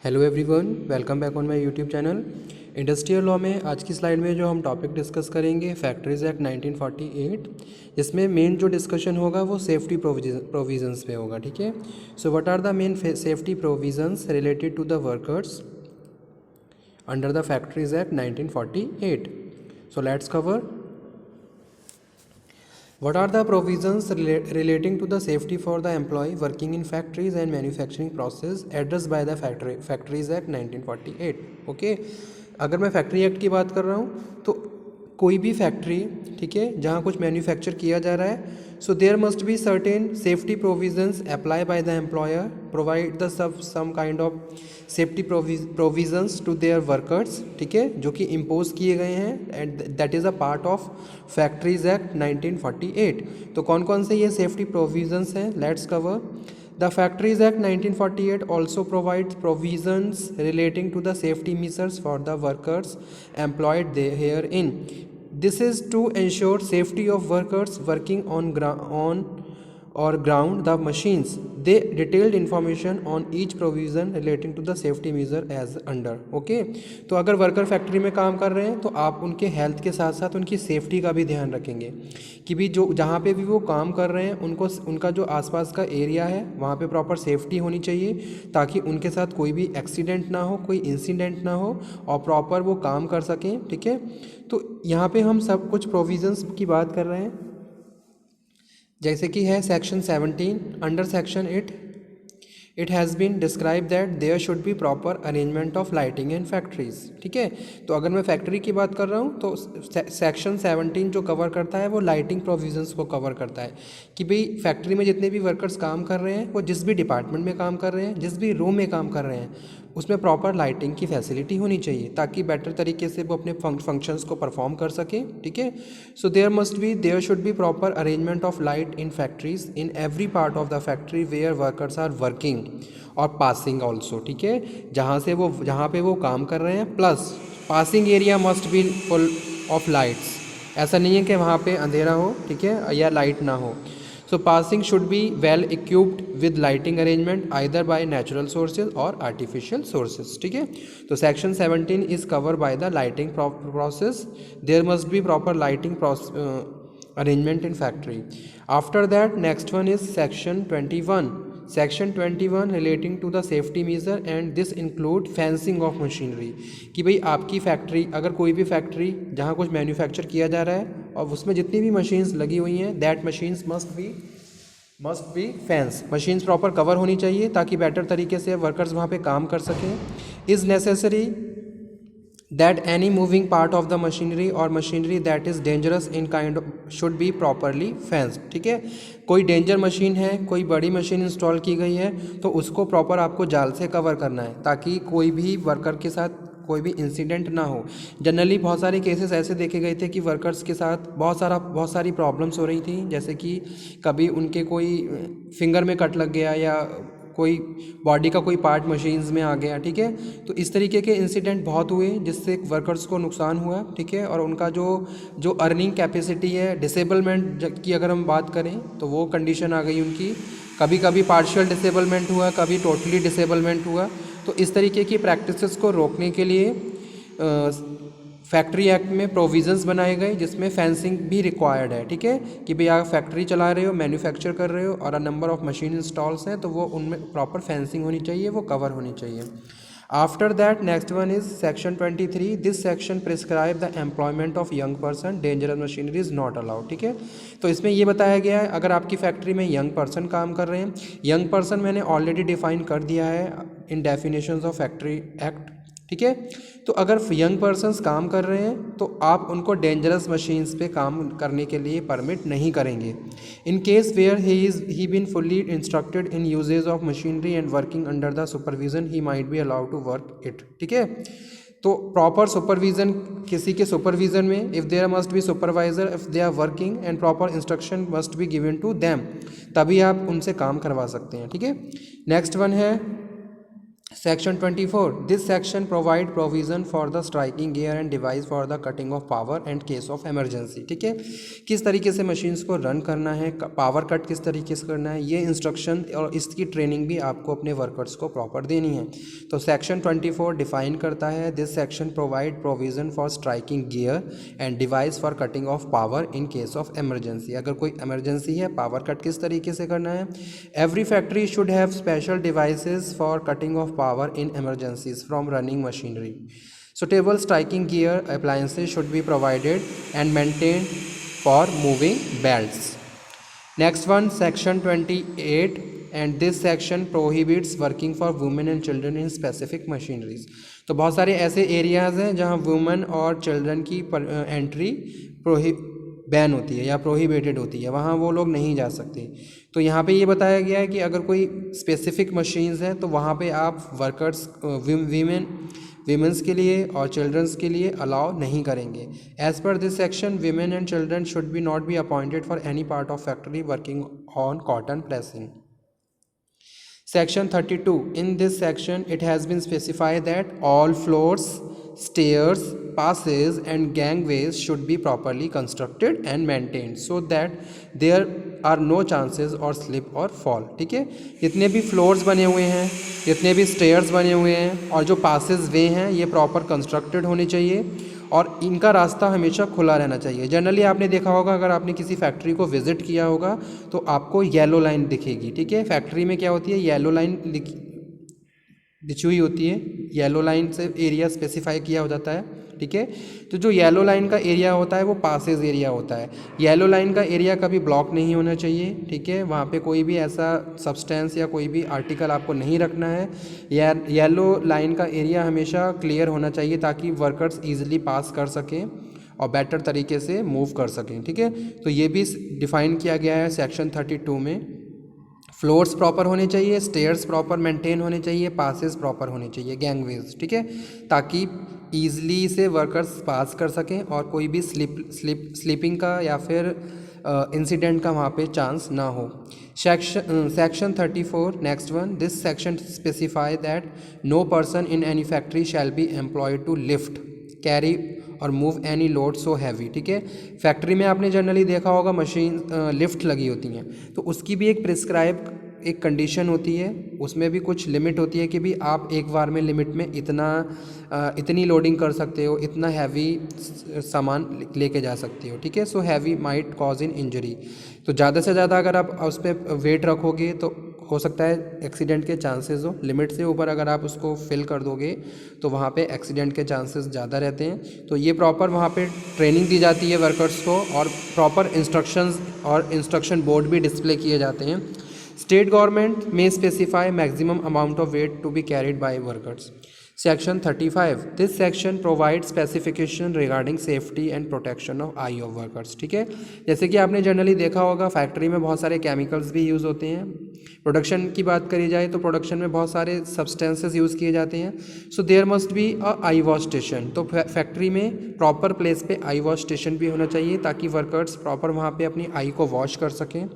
Hello everyone, welcome back on my YouTube channel. Industrial law में आज की slide में जो हम टॉपिक डिस्कस करेंगे फैक्ट्रीज एक्ट 1948। इसमें मेन जो डिस्कशन होगा वो सेफ्टी प्रोविजंस पे होगा। ठीक है, so what are the main safety provisions related to the workers under the factories act 1948। So let's cover what are the provisions relating to the safety for the employee working in factories and manufacturing process addressed by the Factories Act 1948। Okay, अगर मैं factory act की बात कर रहा हूँ तो कोई भी फैक्ट्री, ठीक है, जहाँ कुछ मैन्युफैक्चर किया जा रहा है, so there must be certain safety provisions apply by the employer, provide the some kind of safety provisions to their workers, ठीक है, जो कि इम्पोज किए गए हैं and that is a part of factories act 1948। तो कौन कौन से ये सेफ्टी प्रोविजंस हैं, let's cover. The Factories Act 1948 also provides provisions relating to the safety measures for the workers employed herein. This is to ensure safety of workers working on or ground the machines. They detailed information on each provision relating to the safety measure as under. Okay, तो अगर worker factory में काम कर रहे हैं तो आप उनके हेल्थ के साथ साथ उनकी सेफ्टी का भी ध्यान रखेंगे कि भी जो जहाँ पे भी वो काम कर रहे हैं उनको उनका जो आसपास का एरिया है वहाँ पे प्रॉपर सेफ्टी होनी चाहिए ताकि उनके साथ कोई भी एक्सीडेंट ना हो, कोई इंसिडेंट ना हो और प्रॉपर वो काम कर सकें। ठीक है, तो यहाँ पे हम सब कुछ प्रोविजंस की बात कर रहे हैं, जैसे कि है section 17। Under section it has been describe that there should be proper arrangement of lighting in factories. ठीक है, तो अगर मैं फैक्ट्री की बात कर रहा हूँ तो सेक्शन 17 जो कवर करता है वो लाइटिंग प्रोविजंस को कवर करता है कि भाई फैक्ट्री में जितने भी वर्कर्स काम कर रहे हैं, वो जिस भी डिपार्टमेंट में काम कर रहे हैं, जिस भी रूम में काम कर रहे हैं, उसमें प्रॉपर लाइटिंग की फैसिलिटी होनी चाहिए ताकि बेटर तरीके से वो अपने फंक्शंस को परफॉर्म कर सके। ठीक है, so there should be proper arrangement of light in factories in every part of the factory where workers are working और पासिंग ऑल्सो। ठीक है, जहाँ पे वो काम कर रहे हैं, plus passing area must be full of lights. ऐसा नहीं है कि वहाँ पे अंधेरा हो, ठीक है, या लाइट ना हो। So passing should be well equipped with lighting arrangement either by natural sources or artificial sources। ठीक है, तो section 17 is covered by the lighting process. There must be proper lighting arrangement in factory. After that, next one is section 21। Section 21 relating to the safety measure and this include fencing of machinery, कि भाई आपकी factory, अगर कोई भी factory जहाँ कुछ manufacture किया जा रहा है और उसमें जितनी भी मशीन्स लगी हुई हैं, that machines must be fence. Machines proper cover होनी चाहिए ताकि बेटर तरीके से वर्कर्स वहाँ पे काम कर सकें। Is necessary that any moving part of the machinery or machinery that is dangerous in kind should be properly fenced। ठीक है, कोई डेंजर मशीन है, कोई बड़ी मशीन इंस्टॉल की गई है तो उसको प्रॉपर आपको जाल से कवर करना है ताकि कोई भी वर्कर के साथ कोई भी इंसिडेंट ना हो। जनरली बहुत सारे केसेस ऐसे देखे गए थे कि वर्कर्स के साथ बहुत सारी प्रॉब्लम्स हो रही थी, जैसे कि कभी उनके कोई फिंगर में कट लग गया या कोई बॉडी का कोई पार्ट मशीन्स में आ गया। ठीक है, तो इस तरीके के इंसिडेंट बहुत हुए जिससे वर्कर्स को नुकसान हुआ। ठीक है, और उनका जो अर्निंग कैपेसिटी है, डिसेबलमेंट की अगर हम बात करें तो वो कंडीशन आ गई उनकी, कभी कभी पार्शियल डिसेबलमेंट हुआ, कभी टोटली डिसेबलमेंट हुआ। तो इस तरीके की प्रैक्टिसेस को रोकने के लिए फैक्ट्री एक्ट में प्रोविजंस बनाए गए जिसमें फेंसिंग भी रिक्वायर्ड है। ठीक है, कि भाई आप फैक्ट्री चला रहे हो, मैन्युफैक्चर कर रहे हो और a number of machine installs हैं तो वो उनमें प्रॉपर फेंसिंग होनी चाहिए, वो कवर होनी चाहिए। After that next one is section 23। This section prescribe the employment of young person, dangerous machinery is not allowed. ठीक है, तो इसमें ये बताया गया है अगर आपकी फैक्ट्री में यंग पर्सन काम कर रहे हैं, यंग पर्सन मैंने ऑलरेडी डिफाइन कर दिया है इन डेफिनेशंस ऑफ फैक्ट्री एक्ट। ठीक है, तो अगर यंग पर्सन्स काम कर रहे हैं तो आप उनको डेंजरस मशीन्स पे काम करने के लिए परमिट नहीं करेंगे। In case where he been fully instructed in usages of machinery and working under the supervision he might be allowed to work it. ठीक है, तो प्रॉपर सुपरविजन, किसी के सुपरविजन में if there must be supervisor if they are working and proper instruction must be given to them, तभी आप उनसे काम करवा सकते हैं। ठीक है, नेक्स्ट वन है Section 24. This section provide provision for the striking gear and device for the cutting of power and case of emergency. ठीक है, किस तरीके से मशीन्स को रन करना है, पावर कट किस तरीके से करना है, ये इंस्ट्रक्शन और इसकी ट्रेनिंग भी आपको अपने वर्कर्स को प्रॉपर देनी है। तो सेक्शन 24 डिफाइन करता है, this section provide provision for striking gear and device for cutting of power in case of emergency. अगर कोई एमरजेंसी है, पावर कट किस तरीके से करना है। Every factory should have special devices for cutting of power in emergencies from running machinery. Suitable striking gear appliances should be provided and maintained for moving belts. Next one, section 28, and this section prohibits working for women and children in specific machineries. तो बहुत सारे ऐसे areas हैं जहाँ women और children की entry ban होती है या प्रोहिबिटेड होती है, वहाँ वो लोग नहीं जा सकते। तो यहाँ पे ये बताया गया है कि अगर कोई स्पेसिफिक मशीन्स हैं तो वहाँ पे आप वर्कर्स वीमेंस के लिए और चिल्ड्रंस के लिए अलाउ नहीं करेंगे। As per this section women and children should be not be appointed for any part of factory working on cotton pressing. Section 32. In this section, it has been specified that all floors, stairs, passes and gangways should be properly constructed and maintained so that there are no chances or slip or fall. ठीक है, जितने भी floors बने हुए हैं, जितने भी stairs बने हुए हैं और जो पासेस वे हैं, ये प्रॉपर कंस्ट्रक्टेड होने चाहिए और इनका रास्ता हमेशा खुला रहना चाहिए। जनरली आपने देखा होगा, अगर आपने किसी फैक्ट्री को विज़िट किया होगा तो आपको येलो लाइन दिखेगी। ठीक है, फैक्ट्री में क्या होती है, येलो लाइन बिछी हुई होती है, येलो लाइन से एरिया स्पेसिफाई किया हो जाता है। ठीक है, तो जो येलो लाइन का एरिया होता है वो पासेज एरिया होता है। येलो लाइन का एरिया कभी ब्लॉक नहीं होना चाहिए। ठीक है, वहाँ पे कोई भी ऐसा सब्सटेंस या कोई भी आर्टिकल आपको नहीं रखना है। येलो लाइन का एरिया हमेशा क्लियर होना चाहिए ताकि वर्कर्स ईजिली पास कर सकें और बेटर तरीके से मूव कर सकें। ठीक है, तो ये भी डिफ़ाइन किया गया है सेक्शन 32 में। फ्लोर्स प्रॉपर होने चाहिए, स्टेयर्स प्रॉपर मेंटेन होने चाहिए, पासेस प्रॉपर होने चाहिए, गैंगवेज। ठीक है, ताकि ईज़िली से वर्कर्स पास कर सकें और कोई भी स्लीपिंग का या फिर इंसिडेंट का वहाँ पे चांस ना हो। Section 34, next one, this section specify that no person in any factory shall be employed to lift, carry or move any load so heavy. ठीक है, फैक्ट्री में आपने जनरली देखा होगा मशीन लिफ्ट लगी होती हैं, तो उसकी भी एक प्रिस्क्राइब एक कंडीशन होती है, उसमें भी कुछ लिमिट होती है कि भी आप एक बार में लिमिट में इतनी लोडिंग कर सकते हो, इतना हैवी सामान लेके जा सकते हो। ठीक है, सो हैवी माइट कॉज इन इंजरी। तो ज़्यादा से ज़्यादा अगर आप उस पर वेट रखोगे तो हो सकता है एक्सीडेंट के चांसेस हो। लिमिट से ऊपर अगर आप उसको फिल कर दोगे तो वहाँ पे एक्सीडेंट के चांसेस ज़्यादा रहते हैं। तो ये प्रॉपर वहाँ पे ट्रेनिंग दी जाती है वर्कर्स को और प्रॉपर इंस्ट्रक्शंस और इंस्ट्रक्शन बोर्ड भी डिस्प्ले किए जाते हैं। स्टेट गवर्नमेंट में specify maximum amount of weight to be carried by workers. Section 35. This section provides specification regarding safety and protection of eye of workers. ठीक है, जैसे कि आपने जनरली देखा होगा फैक्ट्री में बहुत सारे केमिकल्स भी यूज़ होते हैं। प्रोडक्शन की बात करी जाए तो प्रोडक्शन में बहुत सारे सब्सटेंसेस यूज़ किए जाते हैं। So there must be a eye wash station. तो फैक्ट्री में प्रॉपर प्लेस पे आई वॉश स्टेशन भी होना चाहिए ताकि वर्कर्स प्रॉपर वहाँ पे अपनी आई को वॉश कर सकें।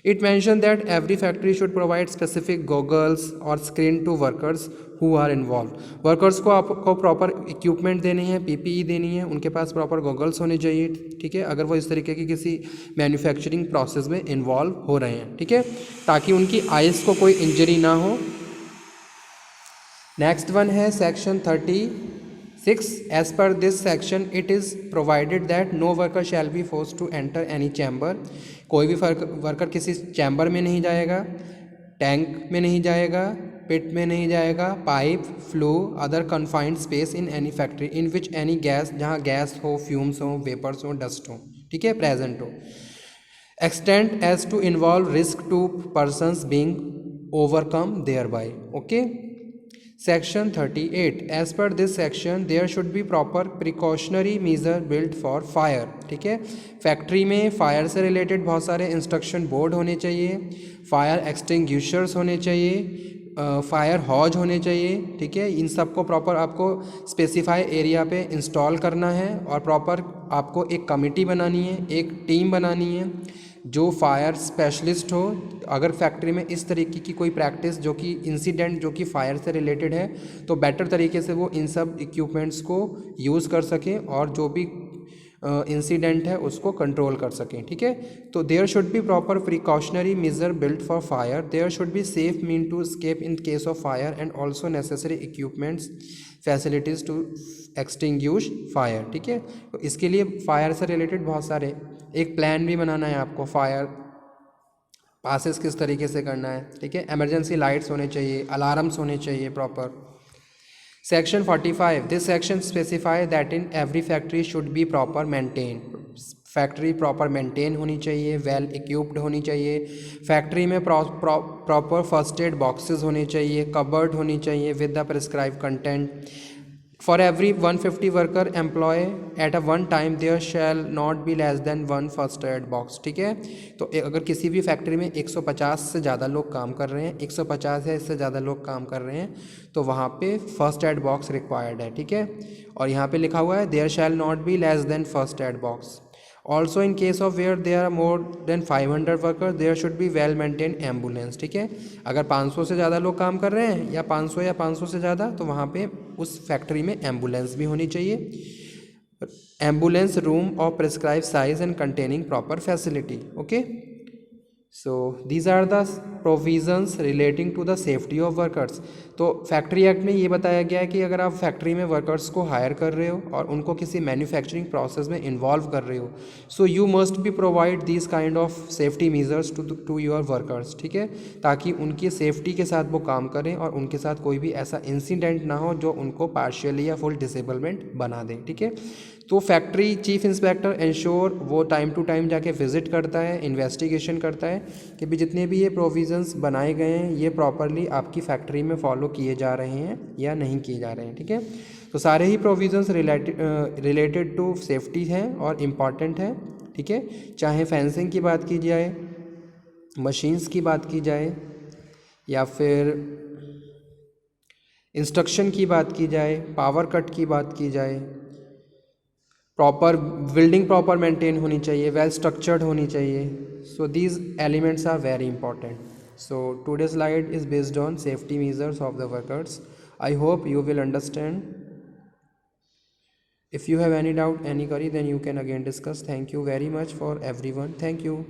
It mention that every factory should provide specific goggles or screen to workers who are involve. Workers को आपको प्रॉपर इक्विपमेंट देनी है, पीपीई देनी है, उनके पास प्रॉपर गॉगल्स होने चाहिए। ठीक है, अगर वो इस तरीके की किसी मैन्युफैक्चरिंग प्रोसेस में इन्वॉल्व हो रहे हैं। ठीक है, ताकि उनकी आइज़ को कोई इंजरी ना हो। नेक्स्ट वन है section 36। As per this section it is provided that no worker shall be forced to enter any chamber. कोई भी वर्कर किसी चैम्बर में नहीं जाएगा, टैंक में नहीं जाएगा, पिट में नहीं जाएगा, pipe, flow, other confined space in any factory in which any gas, जहाँ गैस हो, फ्यूम्स हो, वेपर्स हो, डस्ट हो, ठीक है, प्रेजेंट हो, extend as to involve risk to persons being overcome thereby. Okay, section 38। As per this section there should be proper precautionary measure built for fire. ठीक है, factory में fire से related बहुत सारे इंस्ट्रक्शन बोर्ड होने चाहिए, fire extinguishers होने चाहिए, फायर हॉज होने चाहिए। ठीक है, इन सब को प्रॉपर आपको स्पेसिफाई एरिया पे इंस्टॉल करना है और प्रॉपर आपको एक कमेटी बनानी है, एक टीम बनानी है जो फायर स्पेशलिस्ट हो, अगर फैक्ट्री में इस तरीके की कोई प्रैक्टिस जो कि इंसिडेंट जो कि फायर से रिलेटेड है, तो बेटर तरीके से वो इन सब इक्विपमेंट्स को यूज़ कर सकें और जो भी इंसिडेंट है उसको कंट्रोल कर सकें, ठीक है। तो there should be proper precautionary measure built for fire, there should be safe mean to escape in case of fire and also necessary equipments facilities to extinguish fire, ठीक है। तो इसके लिए फायर से रिलेटेड बहुत सारे एक प्लान भी बनाना है आपको, फायर पासेस किस तरीके से करना है, ठीक है। इमरजेंसी लाइट्स होने चाहिए, अलार्म्स होने चाहिए proper. Section 45, this section specify that in every factory should be proper maintain, factory proper maintain होनी चाहिए, वेल इक्विप्ड होनी चाहिए, फैक्ट्री में प्रॉपर फर्स्ट एड बॉक्सेस होने चाहिए, कबर्ड होनी चाहिए with the prescribe content. For every 150 worker employ at a one time there shall not be less than 1 first aid box, ठीक है। तो अगर किसी भी फैक्ट्री में 150 से ज़्यादा लोग काम कर रहे हैं, 150 या इससे ज़्यादा लोग काम कर रहे हैं, तो वहाँ पे फर्स्ट एड बॉक्स रिक्वायर्ड है, ठीक है। और यहाँ पे लिखा हुआ है there shall not be less than first aid box. Also in case of where there are more than 500 worker there should be well maintain ambulance, ठीक है। अगर 500 से ज़्यादा लोग काम कर रहे हैं या 500 से ज़्यादा, तो वहाँ पे उस फैक्ट्री में एम्बुलेंस भी होनी चाहिए, ambulance room of prescribe size and containing proper facility, okay. So these are the provisions relating to the safety of workers. तो फैक्ट्री एक्ट में ये बताया गया है कि अगर आप फैक्ट्री में वर्कर्स को हायर कर रहे हो और उनको किसी मैन्युफैक्चरिंग प्रोसेस में इन्वॉल्व कर रहे हो, so you must be provide this kind of safety measures to your workers, ठीक है, ताकि उनकी सेफ्टी के साथ वो काम करें और उनके साथ कोई भी ऐसा इंसिडेंट ना हो जो उनको पार्शियली या फुल डिसेबलमेंट बना दे, ठीक है। तो फैक्ट्री चीफ इंस्पेक्टर इंश्योर वो टाइम टू टाइम जाके विजिट करता है, इन्वेस्टिगेशन करता है कि भी जितने भी ये प्रोविज़न्स बनाए गए हैं ये प्रॉपरली आपकी फैक्ट्री में फॉलो किए जा रहे हैं या नहीं किए जा रहे हैं, ठीक है। तो सारे ही प्रोविज़न्स रिलेटेड टू सेफ्टी हैं और इम्पॉर्टेंट हैं, ठीक है। चाहे फेंसिंग की बात की जाए, मशीन्स की बात की जाए, या फिर इंस्ट्रक्शन की बात की जाए, पावर कट की बात की जाए, प्रॉपर बिल्डिंग प्रॉपर मेंटेन होनी चाहिए, वेल स्ट्रक्चर्ड होनी चाहिए। So these elements are very important. So today's slide is based on safety measures of the workers. I hope you will understand. If you have any doubt, any query, then you can again discuss. Thank you very much for everyone. Thank you.